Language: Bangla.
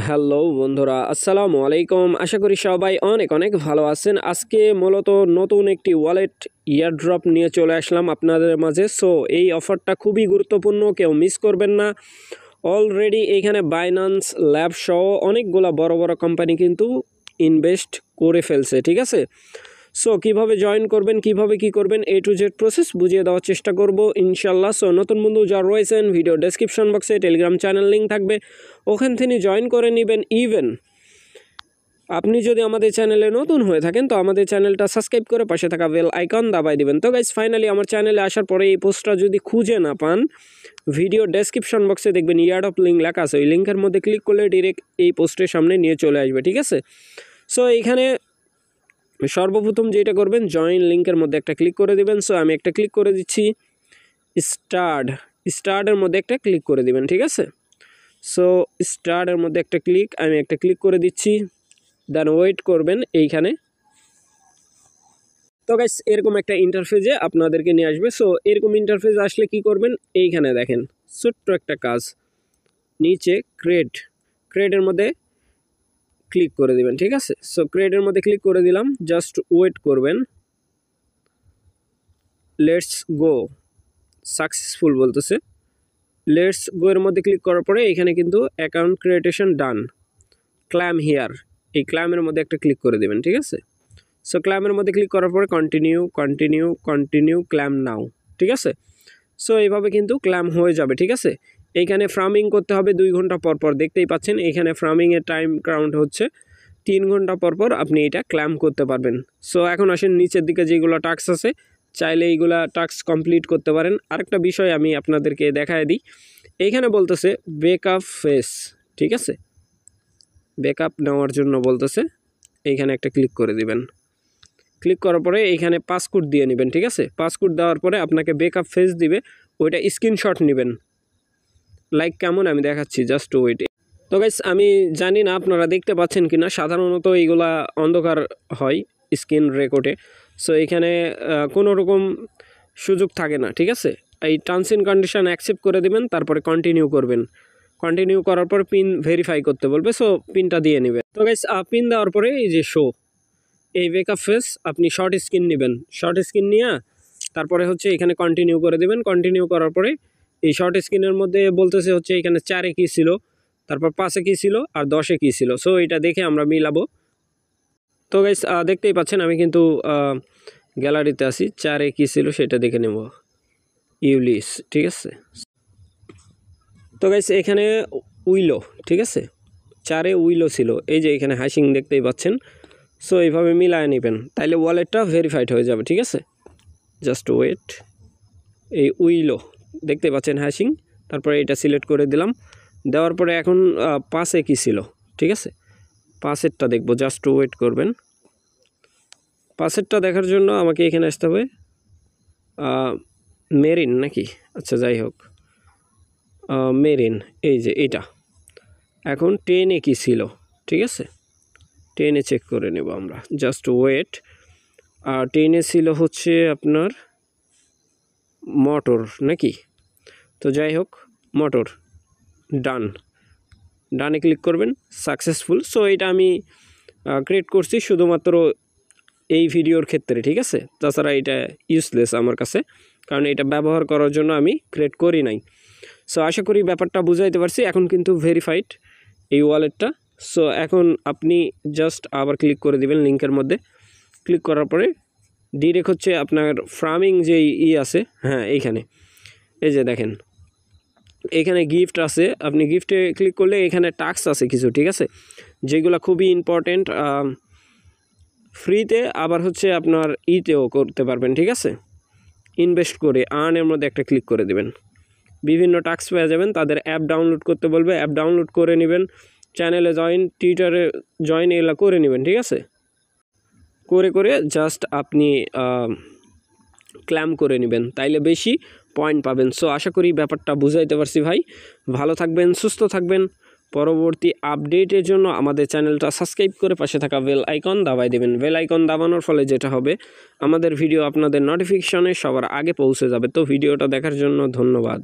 হ্যালো বন্ধুরা, আসসালামু আলাইকুম। আশা করি সবাই অনেক অনেক ভালো আছেন। আজকে মূলত নতুন একটি ওয়ালেট ইয়ারড্রপ নিয়ে চলে আসলাম আপনাদের মাঝে। সো এই অফারটা খুবই গুরুত্বপূর্ণ, কেউ মিস করবেন না। অলরেডি এইখানে বাইন্যান্স ল্যাব সহ অনেকগুলা বড় বড় কোম্পানি কিন্তু ইনভেস্ট করে ফেলছে, ঠিক আছে। সো কিভাবে জয়েন করবেন, কিভাবে কি করবেন, A to Z প্রসেস বুঝিয়ে দেওয়ার চেষ্টা করব ইনশাল্লাহ। সো নতুন বন্ধু যারা রয়েছেন, ভিডিও ডেসক্রিপশন বক্সে টেলিগ্রাম চ্যানেল লিঙ্ক থাকবে, ওখান থেকে জয়েন করে নেবেন। ইভেন আপনি যদি আমাদের চ্যানেলে নতুন হয়ে থাকেন তো আমাদের চ্যানেলটা সাবস্ক্রাইব করে পাশে থাকা বেল আইকন দাবাই দিবেন। তো গাইস, ফাইনালি আমার চ্যানেলে আসার পরে এই পোস্টটা যদি খুঁজে না পান, ভিডিও ডেসক্রিপশন বক্সে দেখবেন ইয়ারড্রপ লিঙ্ক লেখা আছে, ওই লিঙ্কের মধ্যে ক্লিক করলে ডিরেক্ট এই পোস্টের সামনে নিয়ে চলে আসবে, ঠিক আছে। সো এইখানে সর্বপ্রথম যেটা করবেন, জয়েন লিঙ্কের মধ্যে একটা ক্লিক করে দিবেন। সো আমি একটা ক্লিক করে দিচ্ছি। স্টার্টের মধ্যে একটা ক্লিক করে দিবেন, ঠিক আছে। সো স্টার্টের মধ্যে আমি একটা ক্লিক করে দিচ্ছি, দেন ওয়েট করবেন এইখানে। তো গাইস, এরকম একটা ইন্টারফেসে আপনাদেরকে নিয়ে আসবে। সো এরকম ইন্টারফেস আসলে কি করবেন, এইখানে দেখেন ছোট্ট একটা কাজ, নিচে ক্রেডের মধ্যে ক্লিক করে দিবেন, ঠিক আছে। সো ক্রেডের মধ্যে ক্লিক করে দিলাম, জাস্ট ওয়েট করবেন। লেটস গো সাকসেসফুল বলতেছে। লেটস গো এর মধ্যে ক্লিক করার পরে এখানে কিন্তু অ্যাকাউন্ট ক্রিয়েটেশন ডান, ক্লাইম হিয়ার, এই ক্লাইমের মধ্যে একটা ক্লিক করে দেবেন, ঠিক আছে। সো ক্লাইমের মধ্যে ক্লিক করার পরে কন্টিনিউ ক্লাইম নাও, ঠিক আছে। সো এইভাবে কিন্তু ক্লাইম হয়ে যাবে, ঠিক আছে। এইখানে ফার্মিং করতে হবে 2 ঘন্টা পর পর, দেখতেই পাচ্ছেন এখানে ফার্মিংয়ের টাইম কাউন্ট হচ্ছে 3 ঘন্টা পর পর আপনি এটা ক্লাইম করতে পারবেন। সো এখন আসেন নিচের দিকে যেগুলো টাস্ক আছে, চাইলে এইগুলা টাস্ক কমপ্লিট করতে পারেন। আরেকটা বিষয় আমি আপনাদেরকে দেখায় দিই, এইখানে বলতেছে ব্যাকআপ ফেস, ঠিক আছে। ব্যাকআপ নেওয়ার জন্য বলতেছে, এইখানে একটা ক্লিক করে দিবেন। ক্লিক করার পরে এইখানে পাসকোড দিয়ে নেবেন, ঠিক আছে। পাসকোড দেওয়ার পরে আপনাকে ব্যাকআপ ফেস দিবে, ওইটা স্ক্রিনশট নেবেন। লাইক কেমন আমি দেখাচ্ছি, জাস্ট ওয়েট। তো গাইস, আমি জানি না আপনারা দেখতে পাচ্ছেন কি না, সাধারণত এইগুলা অন্ধকার হয় স্ক্রিন রেকর্ডে। সো এখানে কোনো রকম সুযোগ থাকে না, ঠিক আছে। এই টার্মস অ্যান্ড কন্ডিশন অ্যাকসেপ্ট করে দেবেন, তারপরে কন্টিনিউ করবেন। কন্টিনিউ করার পর পিন ভেরিফাই করতে বলবে, সো পিনটা দিয়ে নেবেন। তো গাইস, পিন দেওয়ার পরে এই যে শো, এই ব্যাকআপ ফেস আপনি শর্ট স্ক্রিন নেবেন। শর্ট স্ক্রিন নিয়ে তারপরে হচ্ছে এখানে কন্টিনিউ করে দেবেন। কন্টিনিউ করার পরে এই শর্ট স্ক্রিনের মধ্যে বলতেছে হচ্ছে এখানে 4-এ কী ছিল, তারপর 5-এ কী ছিল, আর 10-এ কী ছিল। সো এটা দেখে আমরা মিলাবো। তো গাইস, দেখতেই পাচ্ছেন আমি কিন্তু গ্যালারিতে আছি, 4-এ কী ছিল সেটা দেখে নেব, ইউলিস, ঠিক আছে। তো গাইস, এখানে উইলো, ঠিক আছে, 4-এ উইলো ছিল, এই যে এখানে হ্যাশিং দেখতেই পাচ্ছেন। সো এইভাবে মিলায় নেবেন, তাইলে ওয়ালেটটা ভেরিফাইড হয়ে যাবে, ঠিক আছে। Just wait. এই উইলো দেখতে পাচ্ছেন হ্যাশিং, তারপরে এটা সিলেক্ট করে দিলাম। দেওয়ার পরে এখন 5-এ কী ছিল, ঠিক আছে, 5-এরটা দেখবো, জাস্ট ওয়েট করবেন। 5-এরটা দেখার জন্য আমাকে এখানে আসতে হবে, মেরিন নাকি, আচ্ছা যাই হোক, মেরিন, এই যে এটা। এখন 10-এ কী ছিল, ঠিক আছে, 10-এ চেক করে নেব আমরা, জাস্ট ওয়েট। আর 10-এ ছিল হচ্ছে আপনার মোটর নাকি, তো যাই হোক, মোটর, ডানে ক্লিক করবেন, সাকসেসফুল। সো এটা আমি ক্রিয়েট করছি শুধুমাত্র এই ভিডিওর ক্ষেত্রে, ঠিক আছে। তাছাড়া এটা ইউজলেস আমার কাছে, কারণ এটা ব্যবহার করার জন্য আমি ক্রিয়েট করি নাই। সো আশা করি ব্যাপারটা বুঝাইতে পারছি। এখন কিন্তু ভেরিফাইড এই ওয়ালেটটা। সো এখন আপনি জাস্ট আবার ক্লিক করে দিবেন লিঙ্কের মধ্যে। ক্লিক করার পরে ডিরেক্ট হচ্ছে আপনার ফার্মিং যেই আছে, হ্যাঁ এইখানে এই যে দেখেন এখানে গিফট আছে, আপনি গিফটে ক্লিক করলে এখানে টাস্ক আছে কিছু, ঠিক আছে, যেগুলো খুবই ইম্পর্টেন্ট, ফ্রিতে আবার হচ্ছে আপনার ইতেও করতে পারবেন, ঠিক আছে। ইনভেস্ট করে আর্নের মধ্যে একটা ক্লিক করে দেবেন, বিভিন্ন টাস্ক পেয়ে যাবেন। তাদের অ্যাপ ডাউনলোড করতে বলবে, অ্যাপ ডাউনলোড করে নেবেন। চ্যানেলে জয়েন, টুইটারে জয়েন, এগুলো করে নেবেন, ঠিক আছে। করে জাস্ট আপনি ক্লেম করে নেবেন, তাইলে বেশি পয়েন্ট পাবেন। সো আশা করি ব্যাপারটা বুঝাইতে পারছি ভাই। ভালো থাকবেন, সুস্থ থাকবেন। পরবর্তী আপডেটের জন্য আমাদের চ্যানেলটা সাবস্ক্রাইব করে পাশে থাকা বেল আইকন দাবাই দেবেন। বেল আইকন দাবানোর ফলে যেটা হবে, আমাদের ভিডিও আপনাদের নোটিফিকেশনে সবার আগে পৌঁছে যাবে। তো ভিডিওটা দেখার জন্য ধন্যবাদ।